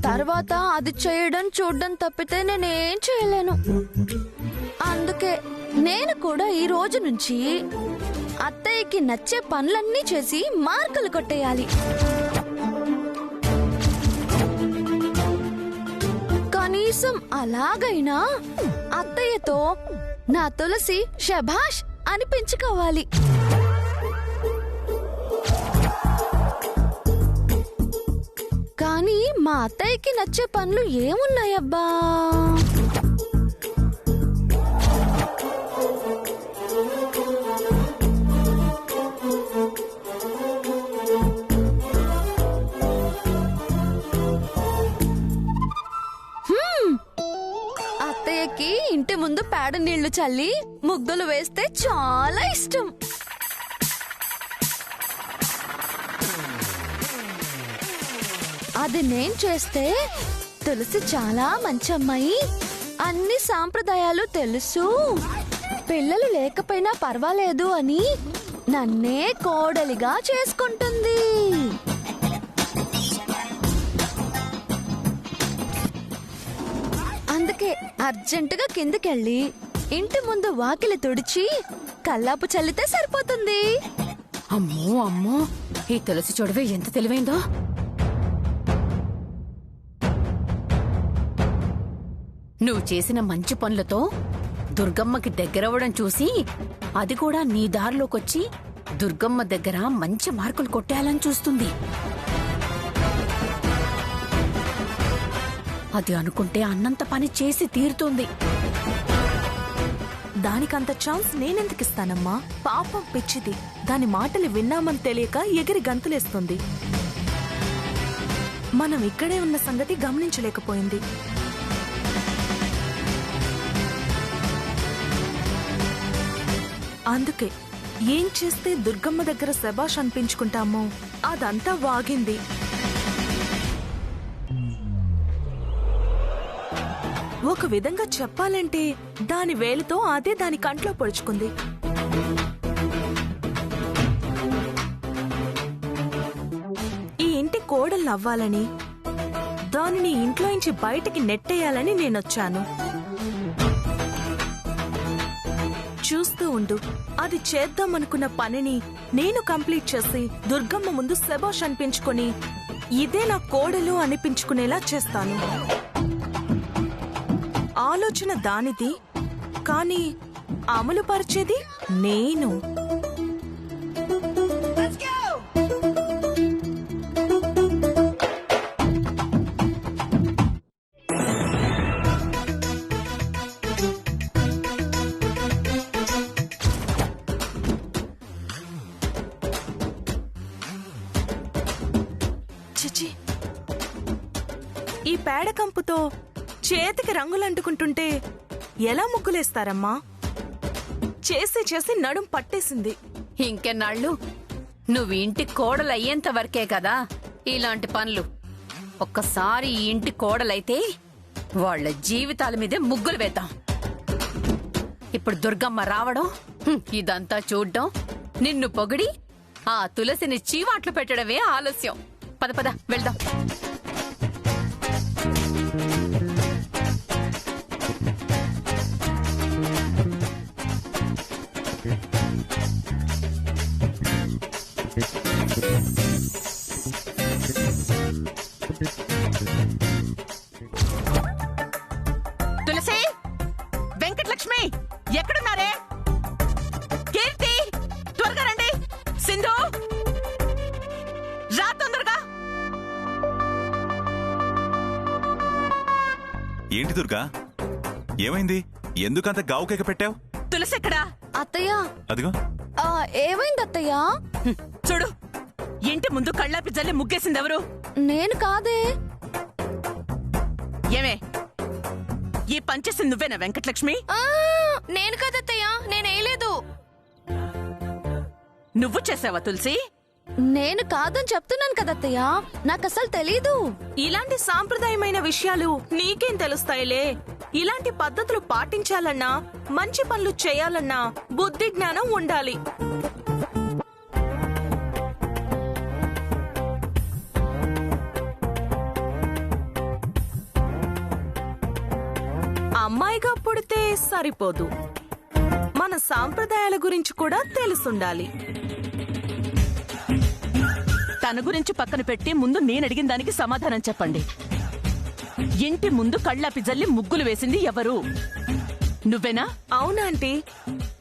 తర్వాత అది చేయడం చూడడం తప్పితే నేనేం చేయలేను. అందుకే నేను కూడా ఈ రోజు నుంచి అత్తయ్యకి నచ్చే పనులన్నీ చేసి మార్కులు కొట్టేయాలి. కనీసం అలాగైనా అత్తయ్యతో నా తులసి శభాష్ అనిపించుకోవాలి. కానీ మా అత్తయ్యకి నచ్చే పనులు ఏమున్నాయబ్బా? అత్తయ్యకి ఇంటి ముందు పేడ నీళ్లు చల్లి ముగ్గులు వేస్తే చాలా ఇష్టం. అది నేను చేస్తే తులసి చాలా మంచి అమ్మాయి, అన్ని సాంప్రదాయాలు తెలుసు, పిల్లలు లేకపోయినా పర్వాలేదు అని నన్నే కోడలిగా చేసుకుంటుంది. అందుకే అర్జెంటుగా కిందకెళ్ళి ఇంటి ముందు వాకిలి తుడిచి కల్లాపు చల్లితే సరిపోతుంది. అమ్మో అమ్మో, ఈ తులసి చూడవే ఎంత తెలివైందో. నువ్వు చేసిన మంచి పనులతో దుర్గమ్మకి దగ్గరవ్వడం చూసి అది కూడా నీ దారిలోకొచ్చి దుర్గమ్మ దగ్గర మంచి మార్కులు కొట్టేయాలని చూస్తుంది. అది అనుకుంటే అన్నంత పని చేసి తీరుతుంది. దానికంత ఛాన్స్ నేనెందుకిస్తానమ్మా? పాపం పిచ్చిది, దాని మాటలు విన్నామని తెలియక ఎగిరి గంతులేస్తుంది. మనం ఇక్కడే ఉన్న సంగతి గమనించలేకపోయింది. అందుకే ఏం చేస్తే దుర్గమ్మ దగ్గర శభాష్ అనిపించుకుంటామో అదంతా వాగింది. ఒక విధంగా చెప్పాలంటే దాని వేలుతో అదే దాని కంట్లో పొడుచుకుంది. ఈ ఇంటి కోడలు అవ్వాలని, దానిని ఇంట్లోంచి బయటికి నెట్టేయాలని నేనొచ్చాను. చూస్తూ ఉండు, అది చేద్దామనుకున్న పనిని నేను కంప్లీట్ చేసి దుర్గమ్మ ముందు శభాష్ అనిపించుకొని ఇదే నా కోడలు అనిపించుకునేలా చేస్తాను. ఆలోచన దానిది, కానీ అమలు పరిచేది నేను. చిచి, ఈ పేడకంపుతో చేతికి రంగులంటుకుంటుంటే ఎలా ముగ్గులేస్తారమ్మా? చేసి చేసి నడుం పట్టేసింది. ఇంకెన్నాళ్ళు నువ్వు ఇంటి కోడలయ్యేంత వరకే కదా ఇలాంటి పనులు. ఒక్కసారి ఈ ఇంటి కోడలైతే వాళ్ళ జీవితాల మీదే ముగ్గులు వేద్దాం. ఇప్పుడు దుర్గమ్మ రావడం, ఇదంతా చూడ్డం, నిన్ను పొగిడి ఆ తులసిని చీవాట్లు పెట్టడమే ఆలస్యం. పద పద వెళ్దాం. తులసి, వెంకటలక్ష్మి ఎక్కడున్నారే? కీర్తి, త్వరగా రండి. సింధు, రా తొందరగా. ఏంటి దుర్గా, ఏమైంది? ఎందుకంత గావుకేక పెట్టావు? తులసి ఎక్కడా? అత్తయ్య, అదిగో. ఏమైంది అత్తయ్య? చూడు, ఇంటి ముందు కళ్ళాపి జల్లి ముగ్గేసింది ఎవరు? నేను కాదే. ఏమే, ఈ పంచేసింది నువ్వేనా వెంకటలక్ష్మి? నేను కాదత్తయ్య, నేనేలేదు. నువ్వు చేసావా తులసి? నేను కాదని చెప్తున్నాను కదత్తయ్య, నాకసలు తెలీదు. ఇలాంటి సాంప్రదాయమైన విషయాలు నీకేం తెలుస్తాయిలే. ఇలాంటి పద్ధతులు పాటించాలన్నా, మంచి పనులు చేయాలన్నా బుద్ధి జ్ఞానం ఉండాలి. అమ్మాయిగా పుడితే సరిపోదు, మన సాంప్రదాయాల గురించి కూడా తెలుసుండాలి. తన గురించి పక్కన పెట్టి ముందు నేనడిగిన దానికి సమాధానం చెప్పండి. ఇంటి ముందు కళ్ళాపి జల్లి ముగ్గులు వేసింది ఎవరు? నువ్వేనా? అవునాంటీ,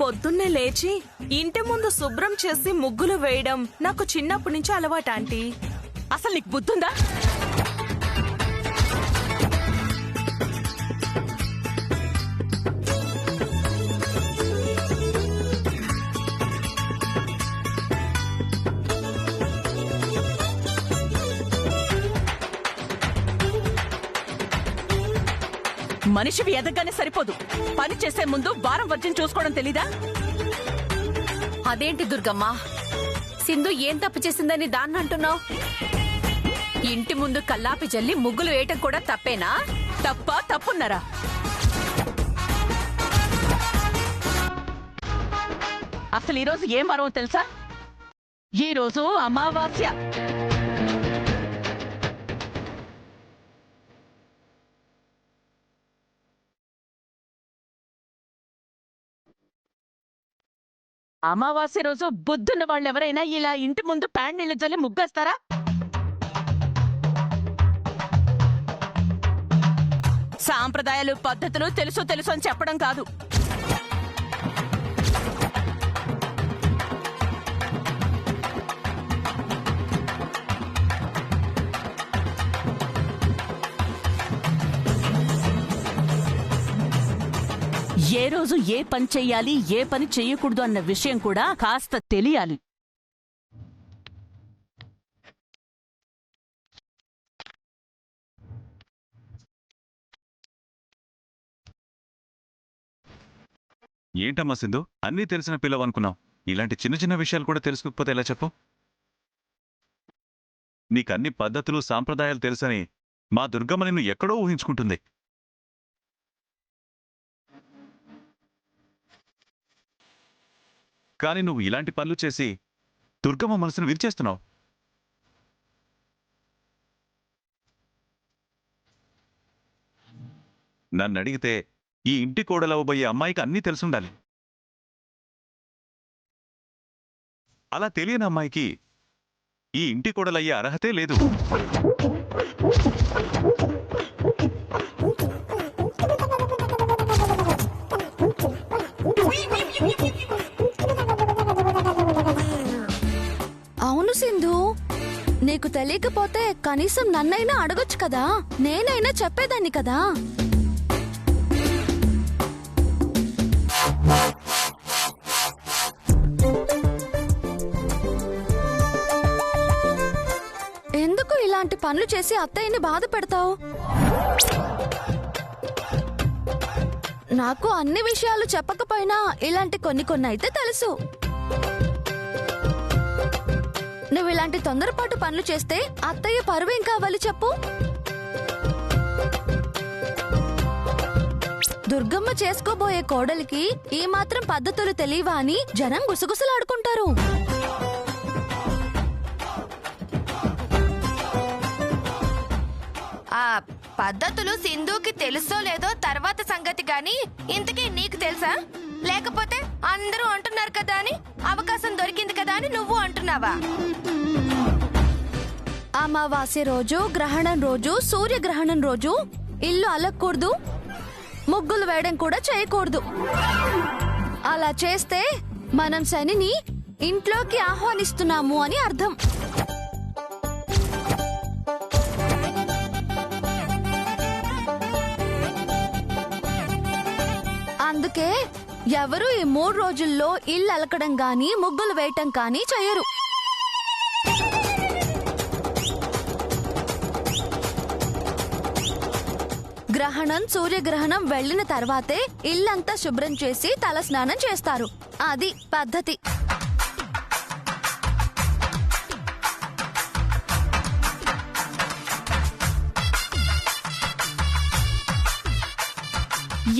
పొద్దున్నే లేచి ఇంటి ముందు శుభ్రం చేసి ముగ్గులు వేయడం నాకు చిన్నప్పటి నుంచి అలవాటు ఆంటీ. అసలు నీకు బుద్ధుందా? మనిషివి ఎదగగానే సరిపోదు, పని చేసే ముందు వారం వర్జం చూసుకోవడం తెలీదా? అదేంటి దుర్గమ్మ, సింధు ఏం తప్పు చేసిందని దాన్ని అంటున్నావు? ఇంటి ముందు కల్లాపి జల్లి ముగ్గులు వేయటం కూడా తప్పేనా? తప్పున్నారా? అసలు ఈరోజు ఏం వారం తెలుసా? ఈరోజు అమావాస్య. అమావాస్య రోజు బుద్ధున్న వాళ్ళెవరైనా ఇలా ఇంటి ముందు ప్యాడ్ నీళ్ళు జల్లి ముగ్గేస్తారా? సాంప్రదాయాలు పద్ధతులు తెలుసు అని చెప్పడం కాదు. ఏ రోజు ఏ పని చెయ్యాలి, ఏ పని చెయ్యకూడదు అన్న విషయం కూడా కాస్త తెలియాలి. ఏంటమ్మా సింధు, అన్నీ తెలిసిన పిల్లవనుకున్నావు. ఇలాంటి చిన్న చిన్న విషయాలు కూడా తెలుసుకోకపోతే ఎలా చెప్పు? నీకన్ని పద్ధతులు సాంప్రదాయాలు తెలుసని మా దుర్గమ్మ నిన్ను ఎక్కడో ఊహించుకుంటుంది. కానీ నువ్వు ఇలాంటి పనులు చేసి దుర్గమ్మ మనసును విరిచేస్తున్నావు. నన్ను అడిగితే ఈ ఇంటి కోడలవబోయే అమ్మాయికి అన్నీ తెలుసుండాలి. అలా తెలియని అమ్మాయికి ఈ ఇంటి కోడలయ్యే అర్హతే లేదు. అవును సింధు, నీకు తెలియకపోతే కనీసం నన్నైనా అడగొచ్చు కదా, నేనైనా చెప్పేదాన్ని కదా. ఎందుకు ఇలాంటి పనులు చేసి అత్తయ్యని బాధ పెడతావు? నాకు అన్ని విషయాలు చెప్పకపోయినా ఇలాంటి కొన్ని అయితే తెలుసు. నువ్వు ఇలాంటి తొందరపాటు పనులు చేస్తే అత్తయ్య పరువేం కావాలి చెప్పు? దుర్గమ్మ చేసుకోబోయే కోడలికి ఈ మాత్రం పద్ధతులు తెలియవా అని జనం గుసగుసలాడుకుంటారు. ఆ పద్ధతులు సింధుకి తెలుసో లేదో తర్వాత సంగతి గాని, ఇంతకీ నీకు తెలుసా? లేకపోతే అందరూ అంటున్నారు కదా అని, అవకాశం దొరికింది కదా అని నువ్వు అంటున్నావా? అమావాస్య రోజు, గ్రహణం రోజు, సూర్యగ్రహణం రోజు ఇల్లు అలక్కూడదు, ముగ్గులు వేయడం కూడా చేయకూడదు. అలా చేస్తే మనం శనిని ఇంట్లోకి ఆహ్వానిస్తున్నాము అని అర్థం. అందుకే ఎవరు ఈ 3 రోజుల్లో ఇల్లు అలకడం గాని ముగ్గులు వేయటం కానీ చేయరు. గ్రహణం, సూర్యగ్రహణం వెళ్లిన తర్వాతే ఇల్లంతా శుభ్రం చేసి తల స్నానం చేస్తారు. అది పద్ధతి.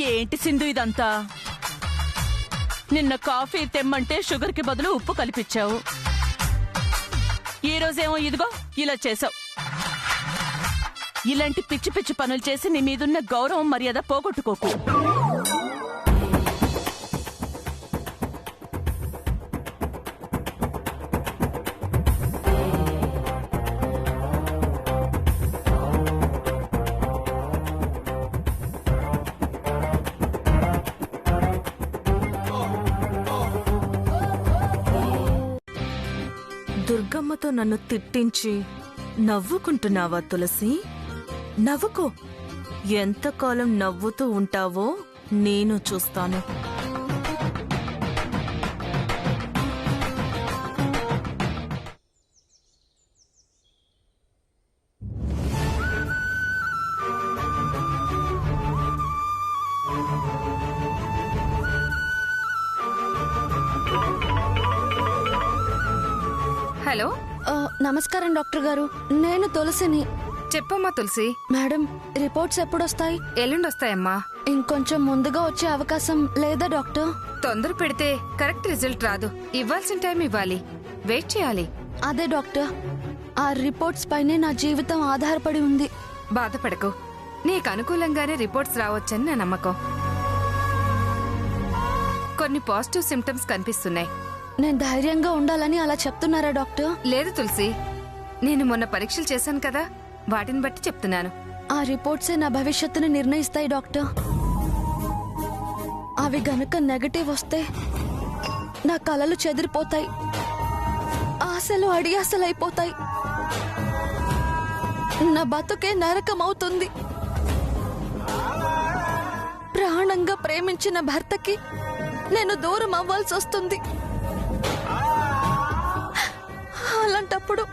ఏంటి సింధు ఇదంతా? నిన్న కాఫీ తెమ్మంటే షుగర్ కి బదులు ఉప్పు కలిపిచ్చావు. ఈ రోజేమో ఇదిగో ఇలా చేసావు. ఇలాంటి పిచ్చి పిచ్చి పనులు చేసి నీ మీదున్న గౌరవం మర్యాద పోగొట్టుకోకు. దుర్గమ్మతో నన్ను తిట్టించి నవ్వుకుంటున్నావా తులసి? నవ్వుకో. ఎంతకాలం నవ్వుతూ ఉంటావో నేను చూస్తాను. హలో, నమస్కారం డాక్టర్ గారు, నేను తులసిని. చెప్పమ్మా తులసి. Madam, reports ఎప్పుడొస్తాయి? ఎల్లుండి వస్తాయమ్మా. ఇంకొంచెం ముందుగా వచ్చే అవకాశం లేదా డాక్టర్? తొందర పెడితే కరెక్ట్ రిజల్ట్ రాదు. ఇవ్వాల్సిన టైం ఇవ్వాలి. వెయిట్ చేయాలి. అదే డాక్టర్, ఆ రిపోర్ట్స్ పైనే నా జీవితం ఆధారపడి ఉంది. బాధపడకు. నీకు అనుకూలంగానే రిపోర్ట్స్ రావచ్చని నా నమ్మకం. కొన్ని పాజిటివ్ సిమ్టమ్స్ కనిపిస్తున్నాయి. నేను ధైర్యంగా ఉండాలని అలా చెప్తున్నారా డాక్టర్? లేదు తులసి, నేను మొన్న పరీక్షలు చేశాను కదా, వాటిని బట్టి చెప్తున్నాను. ఆ రిపోర్ట్సే నా భవిష్యత్తుని నిర్ణయిస్తాయి డాక్టర్. అవి గనక నెగటివ్ వస్తే నా కలలు చెదిరిపోతాయి, ఆశలు అడియాసలైపోతాయి, నా బతుకే నరకం అవుతుంది. ప్రాణంగా ప్రేమించిన భర్తకి నేను దూరం అవ్వాల్సి వస్తుంది. అలాంటప్పుడు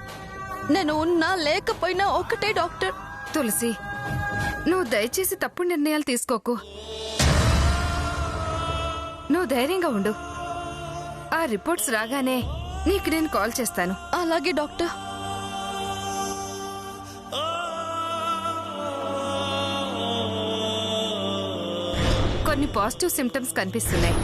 నేను ఉన్నా లేకపోయినా ఒకటే డాక్టర్. తులసి, నువ్వు దయచేసి తప్పుడు నిర్ణయాలు తీసుకోకు. నువ్వు ధైర్యంగా ఉండు. ఆ రిపోర్ట్స్ రాగానే నీకు నేను కాల్ చేస్తాను. అలాగే డాక్టర్. కొన్ని పాజిటివ్ సిమ్టమ్స్ కనిపిస్తున్నాయి.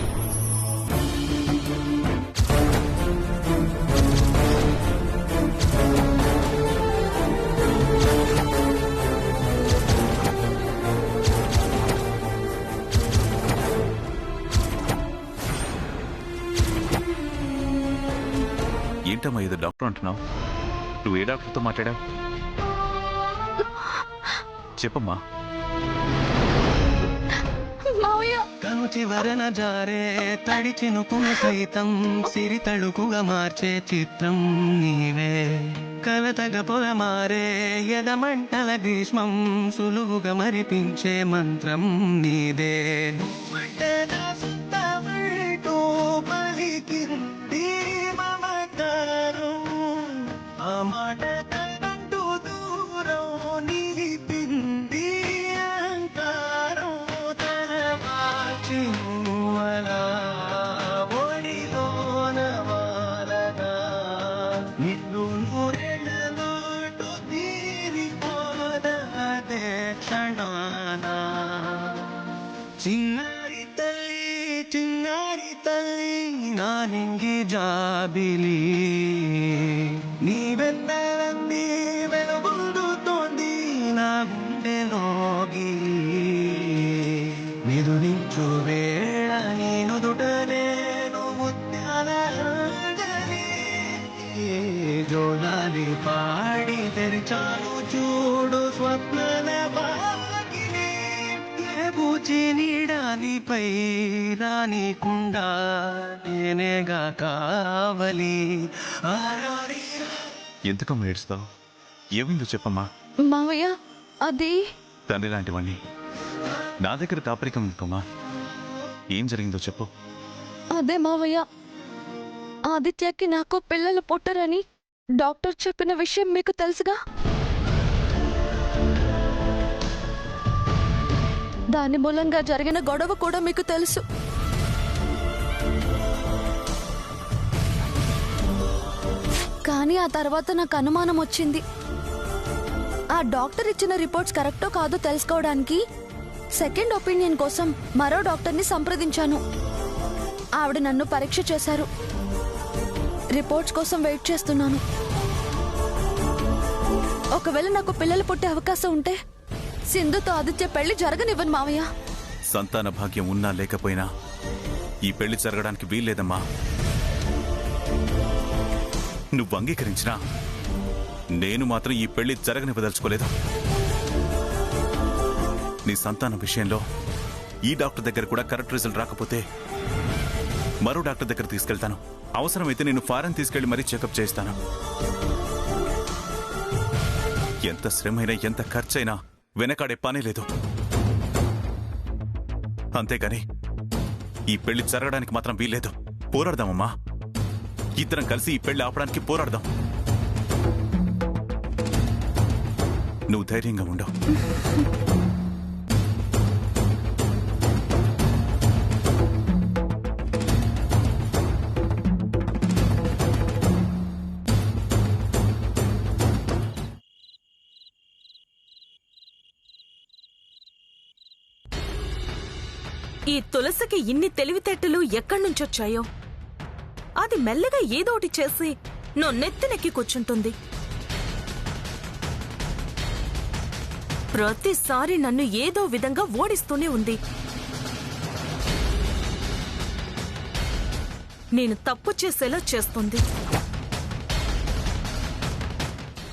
ఏంటమ్మా ఇది డాక్టర్ అంటున్నావు? నువ్వు ఏ డాక్టర్తో మాట్లాడావు? చెప్పమ్మా. కను చివరన జారే తడి చినుకును సైతం సిరి తడుకుగా మార్చే చిత్రం నీవే. కలతగ పొల మారే ఎదమంటల గ్రీష్మం సులువుగా మరిపించే మంత్రం నీదే. పలికింది మమకారం, ఆ మాట కంటూ దూరం నిలిపింది అహంకారం. తన మార్చి అలా ఒడిలోన వాలగా నిన్ను నూరెళ్ళలోటు తీరిపోదే క్షణానా. చిన్నారి తల్లి, చిన్నారి తల్లి, నా నింగి జాబిలి నీవెన్నెలన్నీ వెలుగుతోంది నా గుండెలోగిలి. నిదురించు వేళ నేను దుట నేను ముత్యాల అంజలి. జోలాలి పాడి తెరిచాను చూడు స్వప్నల బాగిలి. పూచి నీడానిపై రానికుండా నేనేగా కావలి. ఎందుకమ్మా ఏడుస్తావు? ఏమైందో చెప్పమ్మా. మావయ్య, అది తండ్రి లాంటివన్నీ నా దగ్గర దాపరికం ఎందుకమ్మా? ఏం జరిగిందో చెప్పు. అదే మావయ్య, ఆదిత్యకి నాకు పిల్లలు పుట్టరని డాక్టర్ చెప్పిన విషయం మీకు తెలుసుగా. దాని మూలంగా జరిగిన గొడవ కూడా మీకు తెలుసు. కానీ ఆ తర్వాత నాకు అనుమానం వచ్చింది. ఆ డాక్టర్ ఇచ్చిన రిపోర్ట్స్ కరెక్టో కాదో తెలుసుకోవడానికి సెకండ్ ఒపీనియన్ కోసం మరో డాక్టర్ని సంప్రదించాను. ఆవిడ నన్ను పరీక్ష చేశారు. రిపోర్ట్స్ కోసం వెయిట్ చేస్తున్నాను. ఒకవేళ నాకు పిల్లలు పుట్టే అవకాశం ఉంటే సింధుతో ఆదిత్య పెళ్లి జరగనివ్వను మావయ్య. సంతాన భాగ్యం ఉన్నా లేకపోయినా ఈ పెళ్లి జరగడానికి వీల్లేదమ్మా. నువ్వు అంగీకరించినా నేను మాత్రం ఈ పెళ్లి జరగనివ్వదలుచుకోలేదు. నీ సంతానం విషయంలో ఈ డాక్టర్ దగ్గర కూడా కరెక్ట్ రిజల్ట్ రాకపోతే మరో డాక్టర్ దగ్గర తీసుకెళ్తాను. అవసరమైతే నేను ఫారెన్ తీసుకెళ్లి మరీ చెకప్ చేస్తాను. ఎంత శ్రమైనా ఎంత ఖర్చైనా వెనకాడే పనే లేదు. అంతేగాని ఈ పెళ్లి జరగడానికి మాత్రం వీల్లేదు. పోరాడదామమ్మా, ఇద్దరం కలిసి ఈ పెళ్లి ఆపడానికి పోరాడదాం. నువ్వు ధైర్యంగా ఉండవు. ఈ తులసికి ఇన్ని తెలివితేటలు ఎక్కడ్నుంచొచ్చాయో? అది మెల్లగా ఏదోటి చేసి నెత్తినెక్కి కూర్చుంటుంది. ప్రతిసారి నన్ను ఏదో విధంగా ఓడిస్తూనే ఉంది. నేను తప్పు చేసేలా చేస్తుంది.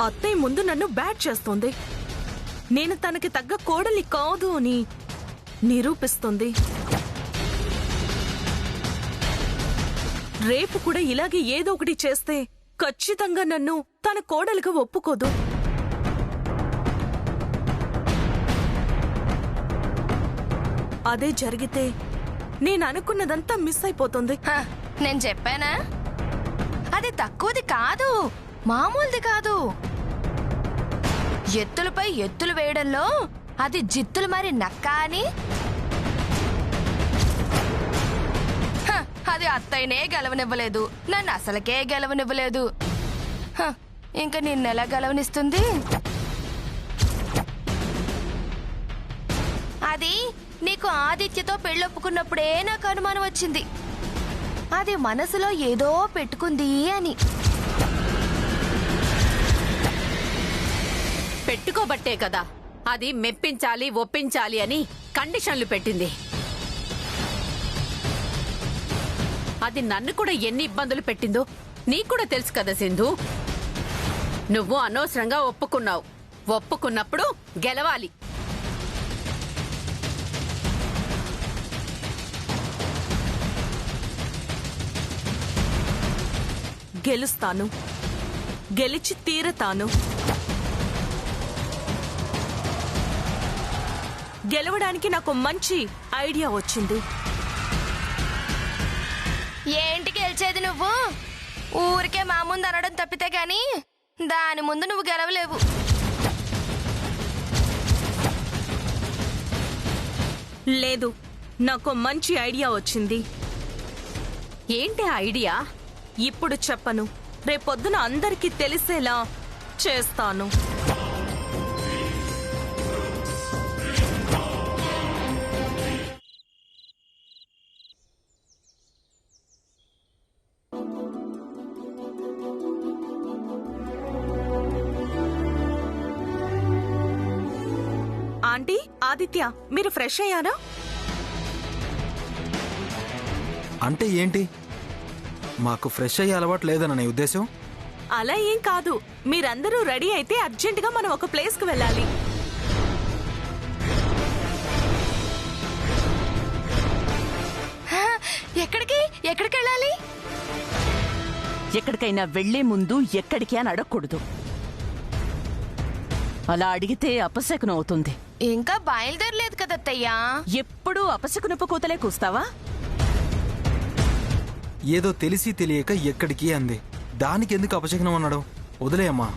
అత్తయ్య ముందు నన్ను బ్యాట్ చేస్తుంది. నేను తనకి తగ్గ కోడలి కాదు అని నిరూపిస్తుంది. రేపు కూడా ఇలాగే ఏదో ఒకటి చేస్తే ఖచ్చితంగా నన్ను తన కోడలుగా ఒప్పుకోదు. అదే జరిగితే నేను అనుకున్నదంతా మిస్ అయిపోతుంది. నేను చెప్పానా? అది తక్కువది కాదు, మామూలుది కాదు. ఎత్తులపై ఎత్తులు వేయడంలో అది జిత్తులు మరి నక్క అని. అది అత్తయ్యనే గెలవనివ్వలేదు, నన్ను అసలుకే గెలవనివ్వలేదు. ఇంకా నిన్నెలా గెలవనిస్తుంది? అది నీకు ఆదిత్యతో పెళ్ళొప్పుకున్నప్పుడే నాకు అనుమానం వచ్చింది. అది మనసులో ఏదో పెట్టుకుంది అని. పెట్టుకోబట్టే కదా అది మెప్పించాలి ఒప్పించాలి అని కండిషన్లు పెట్టింది. అది నన్ను కూడా ఎన్ని ఇబ్బందులు పెట్టిందో నీకు కూడా తెలుసు కదా సింధు. నువ్వు అనవసరంగా ఒప్పుకున్నావు. ఒప్పుకున్నప్పుడు గెలవాలి. గెలుస్తాను, గెలిచి తీరతాను. గెలవడానికి నాకు మంచి ఐడియా వచ్చింది. ఏంటి గెలిచేది నువ్వు? ఊరికే మా ముందు అనడం తప్పితే గాని దాని ముందు నువ్వు గెలవలేవు. లేదు, నాకు మంచి ఐడియా వచ్చింది. ఏంటి ఐడియా? ఇప్పుడు చెప్పను, రేపొద్దున అందరికీ తెలిసేలా చేస్తాను. ఆంటీ, ఆదిత్య, మీరు ఫ్రెష్ అయ్యారా? అంటే ఏంటి? మాకు ఫ్రెష్ అయ్యే అలవాటు లేదన్న నీ ఉద్దేశం? అలా ఏం కాదు. మీరందరూ రెడీ అయితే అర్జెంటుగా మనం ఒక ప్లేస్కి వెళ్ళాలి. ఎక్కడికి ఎక్కడికి వెళ్ళాలి? ఎక్కడికైనా వెళ్లే ముందు ఎక్కడికి అని అడగకూడదు. అలా అడిగితే అపశకునం అవుతుంది. ఇంకా బయలుదేరలేదు కదత్తయ్యా. ఎప్పుడూ అపశకునపు కూతలే కూస్తావా? ఏదో తెలిసి తెలియక ఎక్కడికి అంది. దానికి ఎందుకు అపశకనం అన్నాడు? వదిలేయమ్మా.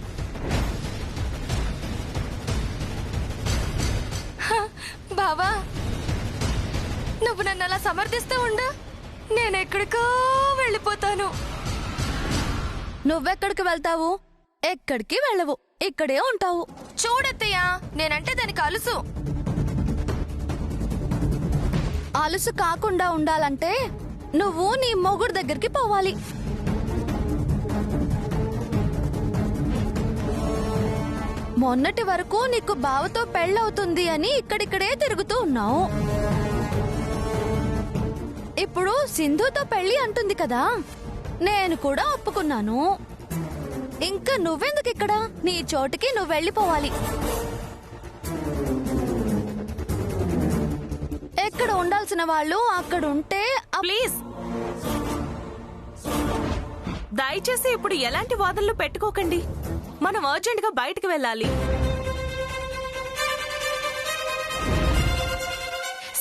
బావా, నువ్వు నన్ను అలా సమర్థిస్తూ ఉండు. నేనెక్కడికో వెళ్ళిపోతాను. నువ్వెక్కడికి వెళ్తావు? ఎక్కడికి వెళ్ళవు, ఇక్కడే ఉంటావు. చూడత్తయ్యా, నేనంటే దానికి అలుసు. అలుసు కాకుండా ఉండాలంటే నువ్వు నీ మొగుడు దగ్గరికి పోవాలి. మొన్నటి వరకు నీకు బావతో పెళ్ళవుతుంది అని ఇక్కడిక్కడే తిరుగుతూ ఉన్నావు. ఇప్పుడు సింధుతో పెళ్లి అంటుంది కదా, నేను కూడా ఒప్పుకున్నాను. ఇంకా నువ్వెందుకు ఇక్కడ? నీ చోటుకి నువ్వు వెళ్ళిపోవాలి. ఎక్కడ ఉండాల్సిన వాళ్ళు అక్కడ ఉంటే ప్లీజ్ దయచేసి ఇప్పుడు ఎలాంటి వాదనలు పెట్టుకోకండి. మనం అర్జెంట్ గా బయటకు వెళ్ళాలి.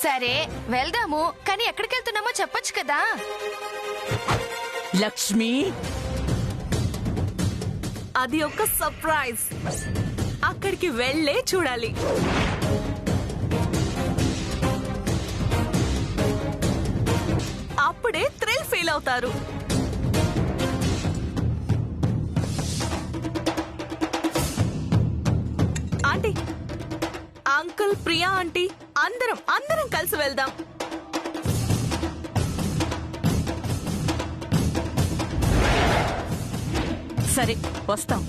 సరే వెళ్దాము, కానీ ఎక్కడికి వెళ్తున్నామో చెప్పొచ్చు కదా. లక్ష్మి, అది ఒక సర్ప్రైజ్. అక్కడికి వెళ్ళే చూడాలి. అప్పుడే థ్రిల్ ఫీల్ అవుతారు. ఆంటీ, అంకుల్, ప్రియా ఆంటీ, అందరం కలిసి వెళ్దాం. సరే వస్తాం.